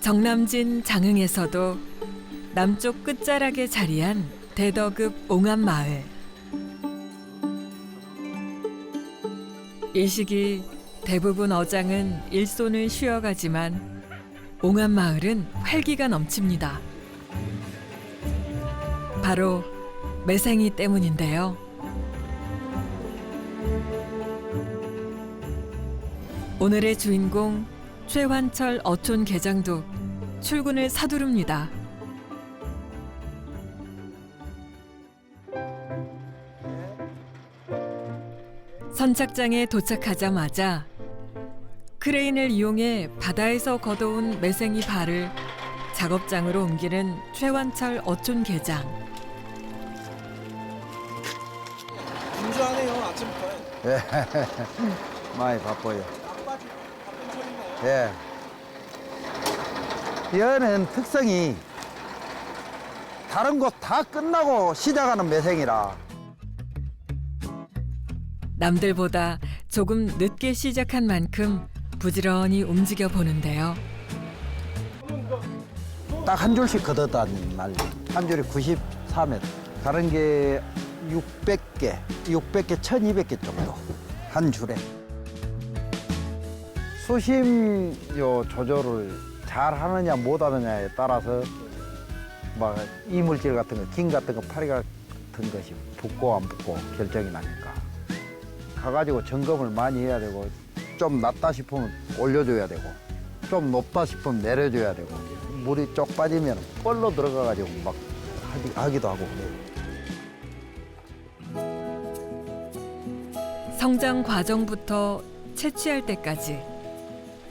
정남진 장흥에서도 남쪽 끝자락에 자리한 대더급 옹암마을. 이 시기 대부분 어장은 일손을 쉬어가지만 옹암마을은 활기가 넘칩니다. 바로 매생이 때문인데요. 오늘의 주인공 최환철 어촌 계장도 출근을 서두릅니다. 선착장에 도착하자마자 크레인을 이용해 바다에서 걷어온 매생이 발을 작업장으로 옮기는 최환철 어촌 계장. 분주하네요, 아침부터. 예, 많이 바빠요. 바쁜 철이네요. 예. 얘는 특성이 다른 거 다 끝나고 시작하는 매생이라. 남들보다 조금 늦게 시작한 만큼 부지런히 움직여 보는데요. 딱 한 줄씩 걷었다는 날. 한 줄이 94m. 다른 게 600개, 1200개 정도. 한 줄에. 수심 요 조절을 잘 하느냐 못 하느냐에 따라서 막 이물질 같은 거, 긴 같은 거, 파리 같은 것이 붙고 안 붙고 결정이 나니까. 가가지고 점검을 많이 해야 되고, 좀 낮다 싶으면 올려줘야 되고, 좀 높다 싶으면 내려줘야 되고, 물이 쪽 빠지면 뻘로 들어가가지고 막 하기도 하고 그래요. 성장 과정부터 채취할 때까지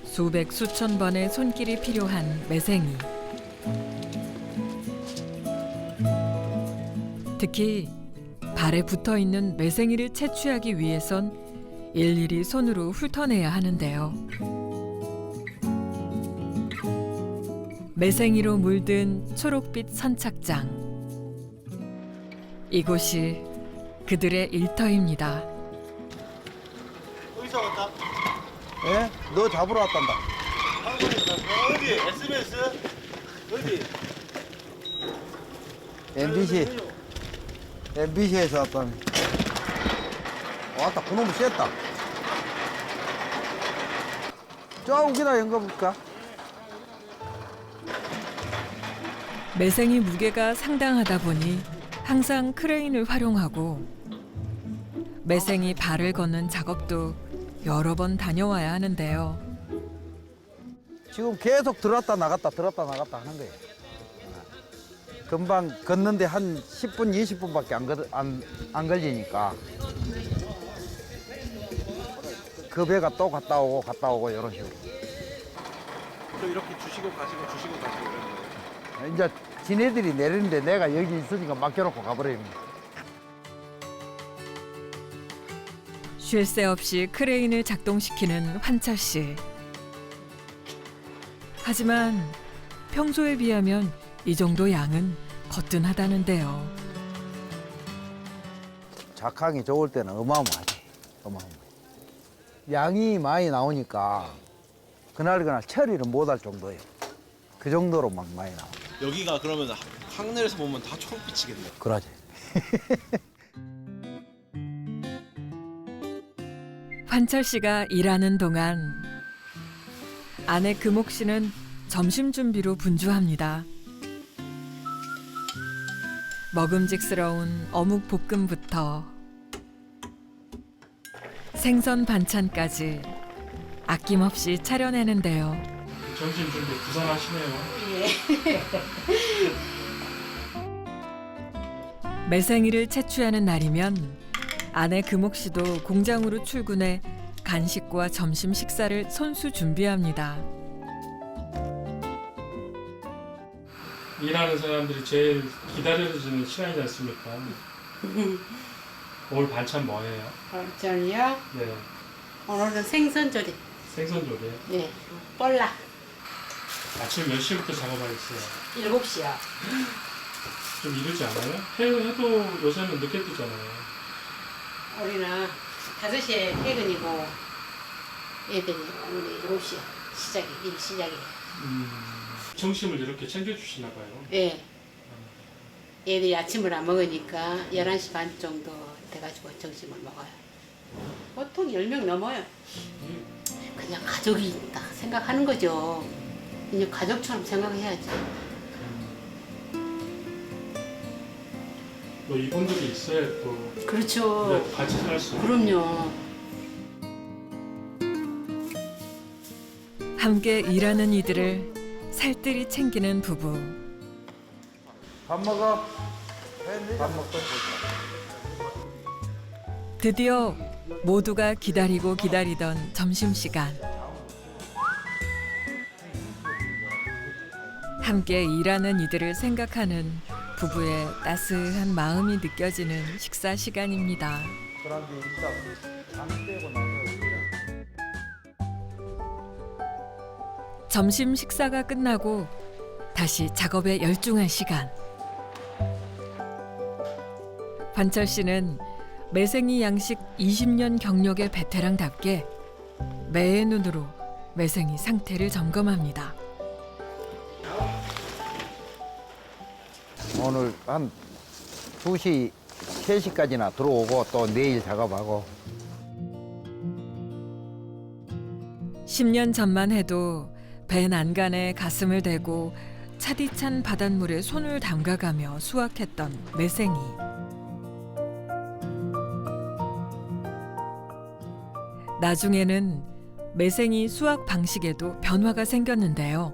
수백 수천 번의 손길이 필요한 매생이. 특히 발에 붙어 있는 매생이를 채취하기 위해선 일일이 손으로 훑어내야 하는데요. 매생이로 물든 초록빛 선착장. 이곳이 그들의 일터입니다. 어디서 왔다? 예? 너 잡으러 왔단다. 한국에서 어디? SBS? 어디? MBC에서 왔다니. 왔다, 그놈이 셌다. 저기다 연가볼까? 매생이 무게가 상당하다 보니 항상 크레인을 활용하고 매생이 발을 걷는 작업도 여러 번 다녀와야 하는데요. 지금 계속 들어왔다 나갔다 하는 거예요. 금방 걷는데 한 10분, 20분밖에 안 걸리니까 그 배가 또 갔다 오고 이런 식으로. 또 이렇게 주시고 가시고 이러는 거예요? 이제 지네들이 내리는데 내가 여기 있으니까 맡겨놓고 가버립니다. 쉴 새 없이 크레인을 작동시키는 환철 씨. 하지만 평소에 비하면 이 정도 양은 거뜬하다는데요. 작황이 좋을 때는 어마어마하지. 양이 많이 나오니까 그날 처리를 못할 정도예요. 그 정도로 막 많이 나와. 여기가 그러면 하늘에서 보면 다 초록빛이겠네. 그러지. 환철 씨가 일하는 동안 아내 금옥 씨는 점심 준비로 분주합니다. 먹음직스러운 어묵 볶음부터 생선 반찬까지 아낌없이 차려내는데요. 점심 준비 부산하시네요. 매생이를 채취하는 날이면 아내 금옥 씨도 공장으로 출근해 간식과 점심 식사를 손수 준비합니다. 일하는 사람들이 제일 기다려지는 시간이지 않습니까? 오늘 반찬 뭐예요? 반찬이요? 네, 오늘은 생선조림. 생선조림. 네. 볼락. 아침 몇 시부터 작업하셨어요? 7시요. 좀 이르지 않아요? 해도 요새는 늦게 뜨잖아요. 우리는 5시에 퇴근이고 애들이 오늘 7시에 일 시작이. 점심을 이렇게 챙겨주시나 봐요. 예. 얘들이 아침을 안 먹으니까 11시 반 정도 돼가지고 점심을 먹어요. 보통 10명 넘어요. 그냥 가족이 딱 생각하는 거죠. 그냥 가족처럼 생각해야지. 뭐 이분들이 있어야 또 그렇죠. 우리가 같이 살 수 있고. 그럼요. 함께 일하는 이들을 살뜰히 챙기는 부부. 밥 먹어. 밥 먹고. 드디어 모두가 기다리고 기다리던 점심시간. 함께 일하는 이들을 생각하는 부부의 따스한 마음이 느껴지는 식사 시간입니다. 그런데 일단 잠 빼고 나서 점심 식사가 끝나고 다시 작업에 열중한 시간. 관철 씨는 매생이 양식 20년 경력의 베테랑답게 매의 눈으로 매생이 상태를 점검합니다. 오늘 한 2시, 3시까지나 들어오고 또 내일 작업하고 10년 전만 해도 배 난간에 가슴을 대고 차디찬 바닷물에 손을 담가가며 수확했던 매생이. 나중에는 매생이 수확 방식에도 변화가 생겼는데요.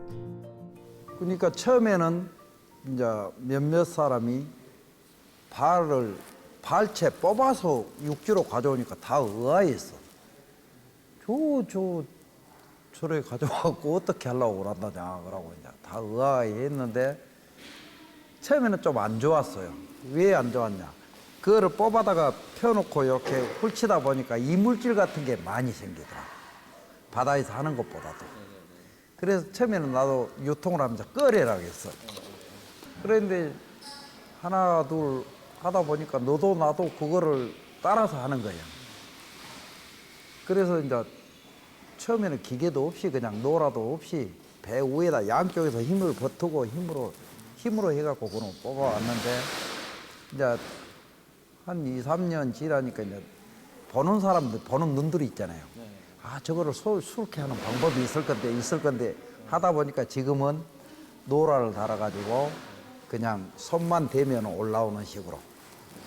그러니까 처음에는 이제 몇몇 사람이 발채 뽑아서 육지로 가져오니까 다 의아했어. 저래 가져와갖고 어떻게 하려고 그런다냐 그러고 이제 다 의아해했는데 처음에는 좀 안 좋았어요. 왜 안 좋았냐? 그거를 뽑아다가 펴놓고 이렇게 훑치다 보니까 이물질 같은 게 많이 생기더라. 바다에서 하는 것보다도. 그래서 처음에는 나도 유통을 하면서 꺼내라고 했어. 그런데 하나 둘 하다 보니까 너도 나도 그거를 따라서 하는 거야. 그래서 이제 처음에는 기계도 없이 그냥 노라도 없이 배 위에다 양쪽에서 힘을 버티고 힘으로 해갖고 그걸 뽑아왔는데 이제 한 2, 3년 지나니까 이제 보는 사람들, 보는 눈들이 있잖아요. 아, 저거를 수렇게 하는 방법이 있을 건데 하다 보니까 지금은 노라를 달아가지고 그냥 손만 대면 올라오는 식으로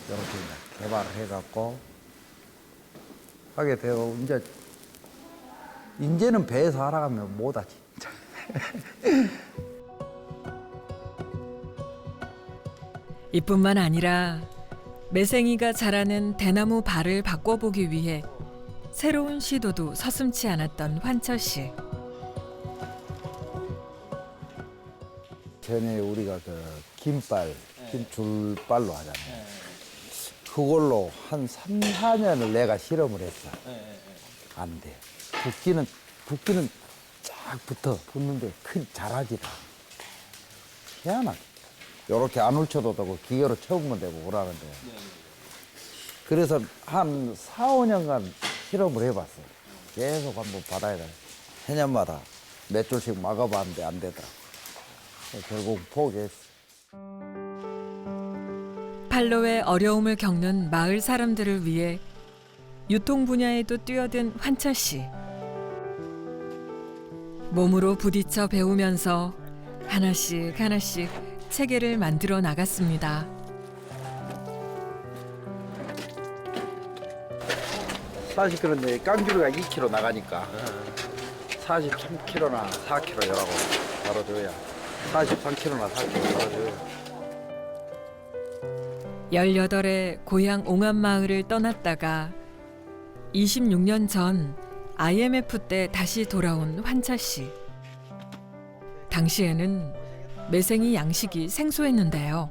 이렇게 이제 개발을 해갖고 하게 되고 이제는 배에서 알아가면 못하지. 이뿐만 아니라 매생이가 자라는 대나무 발을 바꿔보기 위해 새로운 시도도 서슴지 않았던 환철 씨. 전에 우리가 그 긴줄 발로 하잖아요. 그걸로 한 3, 4년을 내가 실험을 했어. 안 돼. 붓기는 쫙 붙는데 잘하지라. 희한하게. 요렇게 안 훑혀도 되고 기계로 쳐보면 되고 그러는데. 그래서 한 4, 5년간 실험을 해봤어. 계속 한번 바다에다 해년마다 몇 줄씩 막아봤는데 안 되더라. 결국 포기했어. 판로의 어려움을 겪는 마을 사람들을 위해 유통 분야에도 뛰어든 환철 씨. 몸으로 부딪혀 배우면서 하나씩 체계를 만들어 나갔습니다. 사실 그런데 깡주리가 2kg 나가니까 43kg나 4kg 여라고 다뤄줘야 43kg나 4kg 다뤄줘야 18의 고향 옹암마을을 떠났다가 26년 전 IMF 때 다시 돌아온 환철 씨. 당시에는 매생이 양식이 생소했는데요.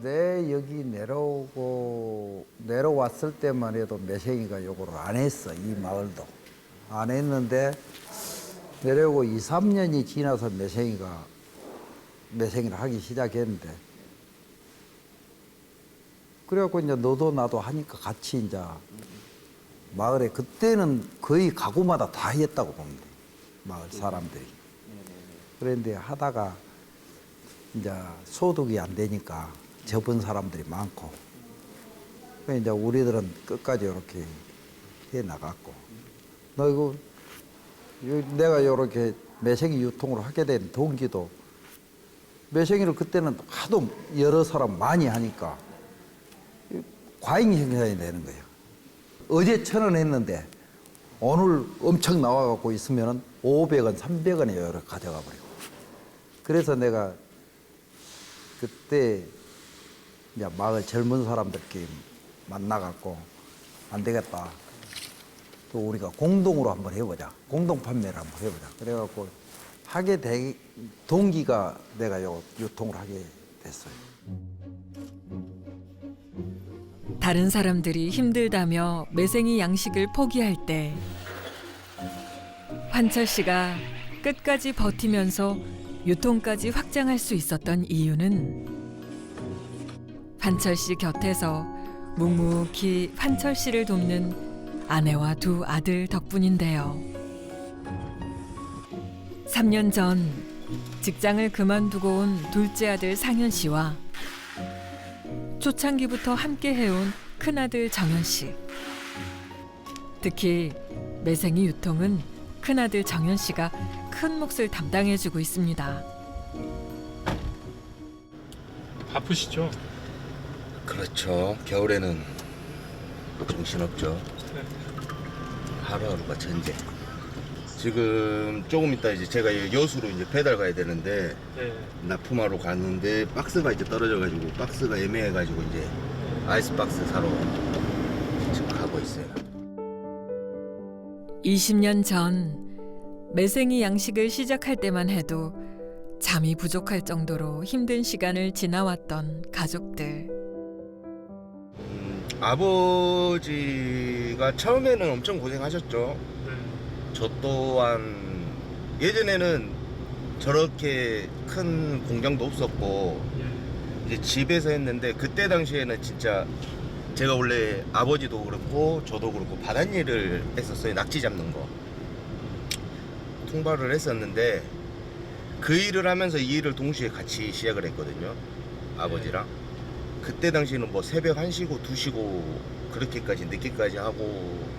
내 여기 내려왔을 때만 해도 매생이가 요거를 안 했어. 이 마을도 안 했는데 내려오고 2, 3년이 지나서 매생이를 하기 시작했는데 그래갖고 이제 너도 나도 하니까 같이 이제 마을에 그때는 거의 가구마다 다 했다고 보면 돼. 마을 사람들이. 그런데 하다가 이제 소득이 안 되니까 접은 사람들이 많고, 그래서 이제 우리들은 끝까지 이렇게 해 나갔고, 내가 이렇게 매생이 유통을 하게 된 동기도, 매생이를 그때는 하도 여러 사람 많이 하니까 과잉 생산이 되는 거예요. 어제 1,000원 했는데 오늘 엄청 나와갖고 있으면은 500원, 300원에 여러 가져가 버리고. 그래서 내가 그때 이제 마을 젊은 사람들끼리 만나갖고 안 되겠다. 또 우리가 공동으로 한번 해보자. 공동 판매를 한번 해보자. 그래갖고 하게 된 동기가 내가 요 유통을 하게 됐어요. 다른 사람들이 힘들다며 매생이 양식을 포기할 때 환철 씨가 끝까지 버티면서 유통까지 확장할 수 있었던 이유는 환철 씨 곁에서 묵묵히 환철 씨를 돕는 아내와 두 아들 덕분인데요. 3년 전 직장을 그만두고 온 둘째 아들 상현 씨와 초창기부터 함께 해온 큰아들 정현 씨. 특히 매생이 유통은 큰아들 정현 씨가 큰 몫을 담당해주고 있습니다. 바쁘시죠? 그렇죠. 겨울에는 정신없죠. 하루하루가 전쟁. 지금 조금 있다 이제 제가 여수로 이제 배달 가야 되는데 네. 납품하러 갔는데 박스가 이제 떨어져가지고 박스가 애매해가지고 이제 아이스박스 사러 지금 가고 있어요. 20년 전 매생이 양식을 시작할 때만 해도 잠이 부족할 정도로 힘든 시간을 지나왔던 가족들. 아버지가 처음에는 엄청 고생하셨죠. 네. 저 또한 예전에는 저렇게 큰 공장도 없었고 예. 이제 집에서 했는데 그때 당시에는 진짜 제가 원래 아버지도 그렇고 저도 그렇고 바닷일을 했었어요. 낙지 잡는 거 통발을 했었는데 그 일을 하면서 이 일을 동시에 같이 시작을 했거든요. 아버지랑. 그때 당시에는 뭐 새벽 1시고 2시고 그렇게까지 늦게까지 하고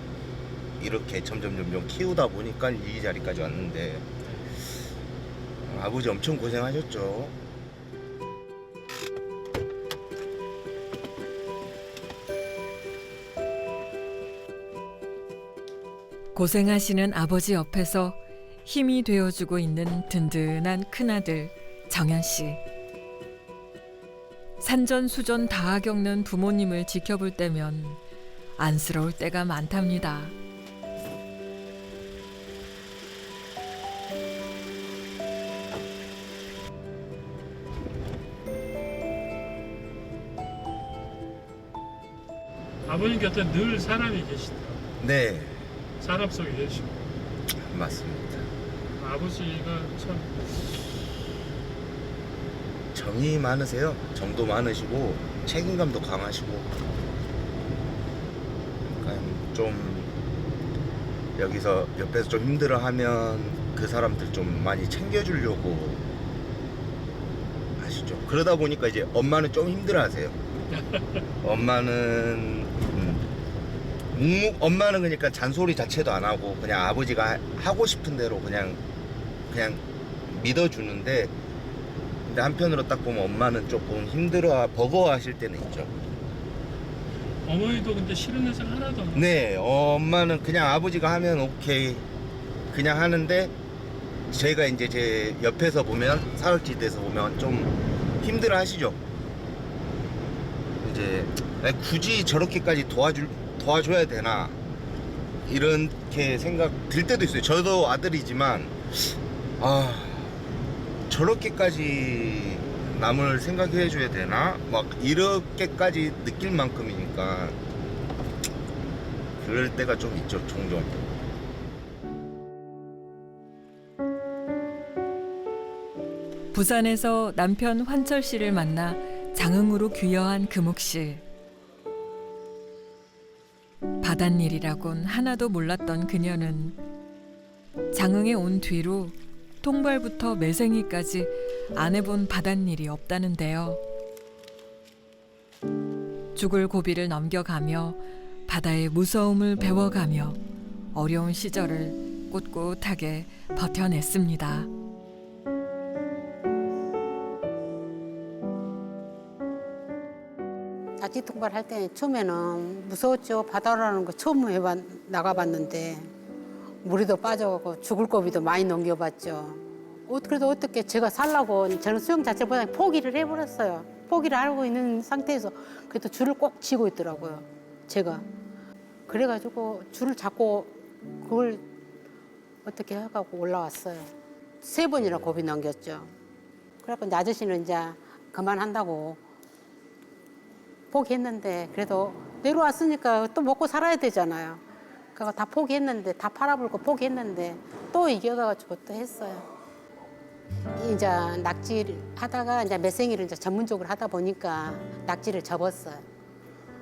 이렇게 점점 키우다 보니까 이 자리까지 왔는데 아버지 엄청 고생하셨죠. 고생하시는 아버지 옆에서 힘이 되어주고 있는 든든한 큰아들 정현 씨. 산전수전 다 겪는 부모님을 지켜볼 때면 안쓰러울 때가 많답니다. 아버님 곁에 늘 사람이 계시더라고요. 네, 사람 속에 계시고. 맞습니다. 아버지가 참 정이 많으세요. 정도 많으시고 책임감도 강하시고 그러니까 좀 여기서 옆에서 좀 힘들어하면 그 사람들 좀 많이 챙겨주려고 하시죠. 그러다 보니까 이제 엄마는 좀 힘들어하세요. 엄마는 엄마는 그러니까 잔소리 자체도 안 하고 그냥 아버지가 하고 싶은 대로 그냥 믿어주는데, 근데 한편으로 딱 보면 엄마는 조금 힘들어 버거워하실 때는 있죠. 어머니도 근데 싫은 내색 하나도 없나요? 네, 엄마는 그냥 아버지가 하면 오케이 그냥 하는데, 제가 이제 제 옆에서 보면 사각지대에서 보면 좀 힘들어 하시죠. 이제 굳이 저렇게까지 도와줘야 되나 이렇게 생각 들 때도 있어요. 저도 아들이지만 저렇게까지 남을 생각해 줘야 되나 막 이렇게까지 느낄 만큼이니까 그럴 때가 좀 있죠, 종종. 부산에서 남편 환철 씨를 만나 장흥으로 귀여한 금옥 씨. 바닷일이라곤 하나도 몰랐던 그녀는 장흥에 온 뒤로 통발부터 매생이까지 안 해본 바닷일이 없다는데요. 죽을 고비를 넘겨가며 바다의 무서움을 배워가며 어려운 시절을 꿋꿋하게 버텨냈습니다. 낙지 통발 할 때 처음에는 무서웠죠. 바다라는 거 처음 나가봤는데 물에도 빠져가고 죽을 고비도 많이 넘겨봤죠. 그래도 어떻게 제가 살라고 저는 수영 자체보다 포기를 해버렸어요. 포기를 하고 있는 상태에서 그래도 줄을 꼭 쥐고 있더라고요. 제가. 그래가지고 줄을 잡고 그걸 어떻게 해가고 올라왔어요. 3번이나 고비 넘겼죠. 그래갖고 이제 아저씨는 이제 그만한다고 포기했는데 그래도 내려왔으니까 또 먹고 살아야 되잖아요. 그거 다 포기했는데 다 팔아버리고 포기했는데 또 이겨가지고 또 했어요. 이제 낙지를 하다가 이제 매생이를 이제 전문적으로 하다 보니까 낙지를 접었어요.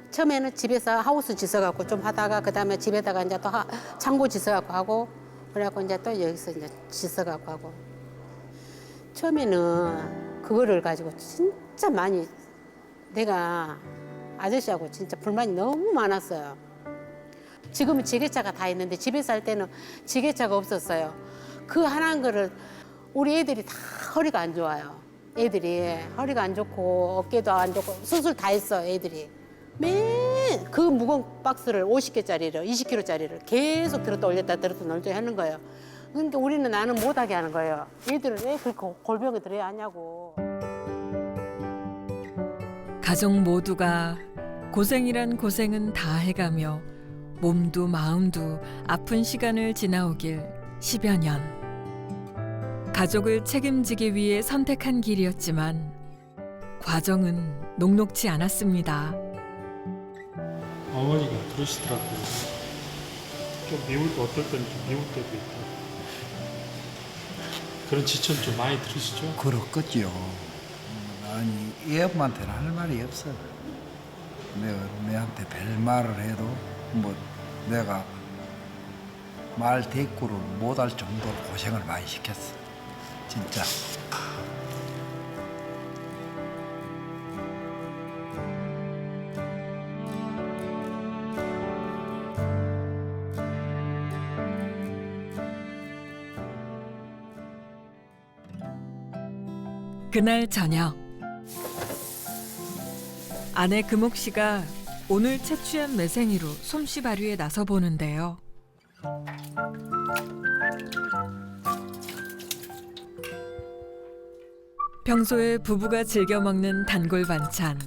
처음에는 집에서 하우스 지어갖고 좀 하다가 그 다음에 집에다가 이제 또 창고 지어갖고 하고 그래갖고 이제 또 여기서 이제 지어갖고 하고 처음에는 그거를 가지고 진짜 많이 내가 아저씨하고 진짜 불만이 너무 많았어요. 지금은 지게차가 다 있는데 집에 살 때는 지게차가 없었어요. 그 하나인 거를 우리 애들이 다 허리가 안 좋아요. 애들이 허리가 안 좋고 어깨도 안 좋고 수술 다 했어 애들이. 매일 그 무거운 박스를 50개짜리를 20kg짜리를 계속 들었다 올렸다 하는 거예요. 그러니까 우리는 나는 못하게 하는 거예요. 애들은 왜 그렇게 골병에 들어야 하냐고. 가족 모두가 고생이란 고생은 다 해가며 몸도 마음도 아픈 시간을 지나오길 10여 년. 가족을 책임지기 위해 선택한 길이었지만 과정은 녹록지 않았습니다. 어머니가 그러시더라고요. 좀 미울 때 어떨 때는 좀 미울 때도 있고 그런 지천 좀 많이 들으시죠? 그렇겠지요. 아니 이 엄마한테는 할 말이 없어. 내가 내한테 별말을 해도 뭐 내가 말 대꾸를 못할 정도로 고생을 많이 시켰어. 진짜. 그날 저녁 아내 금옥 씨가 오늘 채취한 매생이로 솜씨 발휘에 나서 보는데요. 평소에 부부가 즐겨 먹는 단골 반찬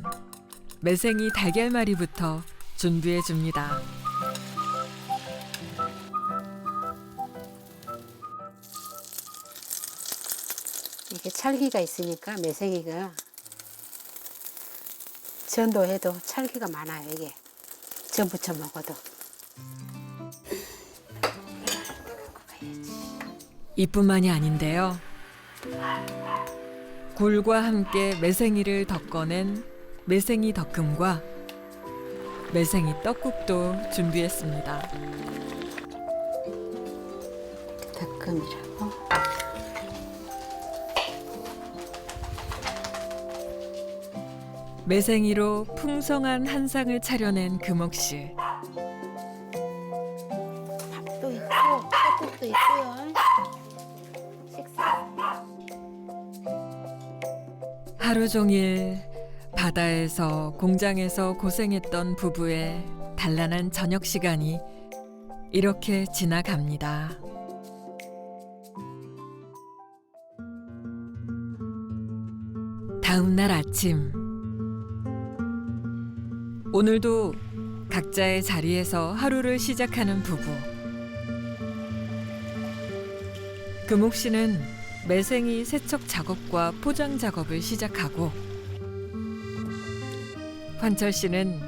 매생이 달걀말이부터 준비해 줍니다. 이게 찰기가 있으니까 매생이가 전도해도 찰기가 많아요. 이게 전 부쳐 먹어도. 이뿐만이 아닌데요. 굴과 함께 매생이를 덮어낸 매생이 덕금과 매생이 떡국도 준비했습니다. 덕금이라고. 매생이로 풍성한 한상을 차려낸 금옥 씨. 밥도 있고 떡국도 있고요. 식사. 하루 종일 바다에서 공장에서 고생했던 부부의 단란한 저녁 시간이 이렇게 지나갑니다. 다음 날 아침 오늘도 각자의 자리에서 하루를 시작하는 부부. 금옥 씨는 매생이 세척 작업과 포장 작업을 시작하고 환철 씨는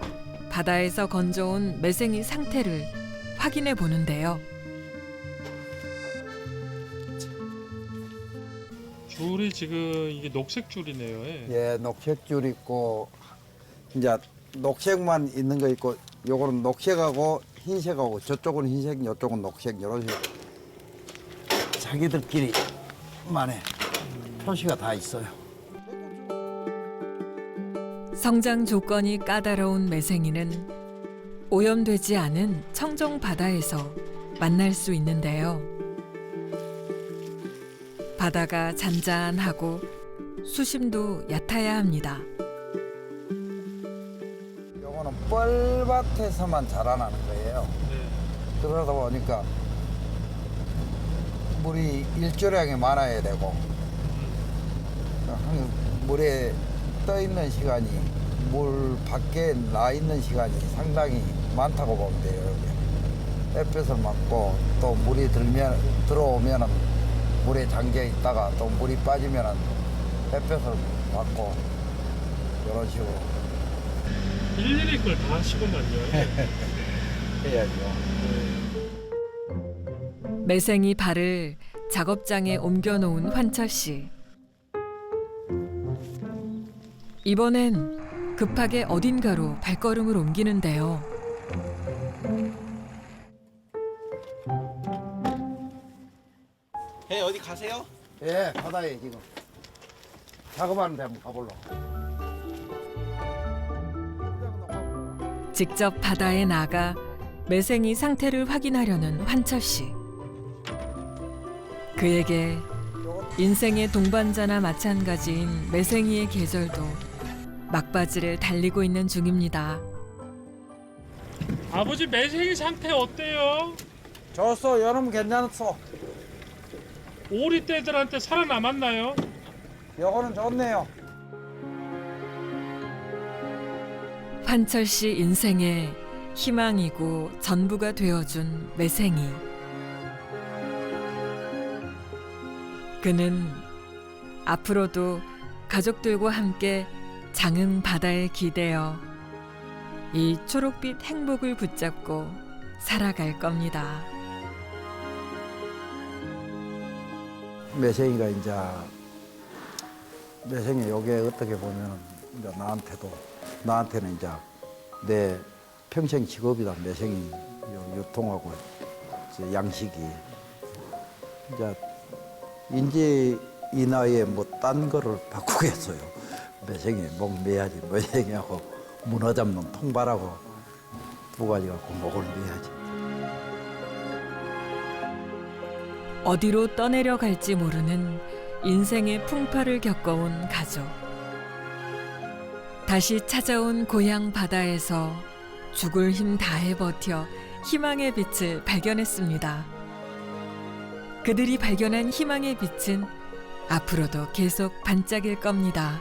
바다에서 건져온 매생이 상태를 확인해 보는데요. 줄이 지금 이게 녹색 줄이네요. 예. 예, 녹색줄 있고 이제 녹색만 있는 거 있고 요거는 녹색하고 흰색하고 저쪽은 흰색, 이쪽은 녹색 이런 식으로 자기들끼리 만에 표시가 다 있어요. 성장 조건이 까다로운 매생이는 오염되지 않은 청정 바다에서 만날 수 있는데요. 바다가 잔잔하고 수심도 얕아야 합니다. 요거는 뻘밭에서만 자라나는 거예요. 그러다 보니까 물이 일조량이 많아야 되고 물에 떠 있는 시간이 물 밖에 나 있는 시간이 상당히 많다고 보면 돼요. 여기 햇볕을 맞고 또 물이 들어오면은 물에 잠겨 있다가 또 물이 빠지면은 햇볕을 받고 이런 식으로 일일이 그걸 다 하시구만요. 해야죠. 매생이 발을 작업장에 옮겨놓은 환철 씨. 이번엔 급하게 어딘가로 발걸음을 옮기는데요. 어디 가세요? 예, 바다에 지금 작업하는 데 한번 가볼러. 직접 바다에 나가 매생이 상태를 확인하려는 환철 씨. 그에게 인생의 동반자나 마찬가지인 매생이의 계절도 막바지를 달리고 있는 중입니다. 아버지 매생이 상태 어때요? 좋소, 여름 괜찮소. 오리떼들한테 살아남았나요? 요거는 좋네요. 환철 씨 인생의 희망이고 전부가 되어준 매생이. 그는 앞으로도 가족들과 함께 장흥 바다에 기대어 이 초록빛 행복을 붙잡고 살아갈 겁니다. 매생이가 매생이 요게 어떻게 보면 이제 나한테는 이제 내 평생 직업이다. 매생이 유통하고 이제 양식이 이제 이 나이에 뭐 딴 거를 바꾸겠어요. 매생이 목 매야지. 매생이하고 문어 잡는 통발하고 두 가지 갖고 목을 매야지. 어디로 떠내려 갈지 모르는 인생의 풍파를 겪어온 가족. 다시 찾아온 고향 바다에서 죽을 힘 다해 버텨 희망의 빛을 발견했습니다. 그들이 발견한 희망의 빛은 앞으로도 계속 반짝일 겁니다.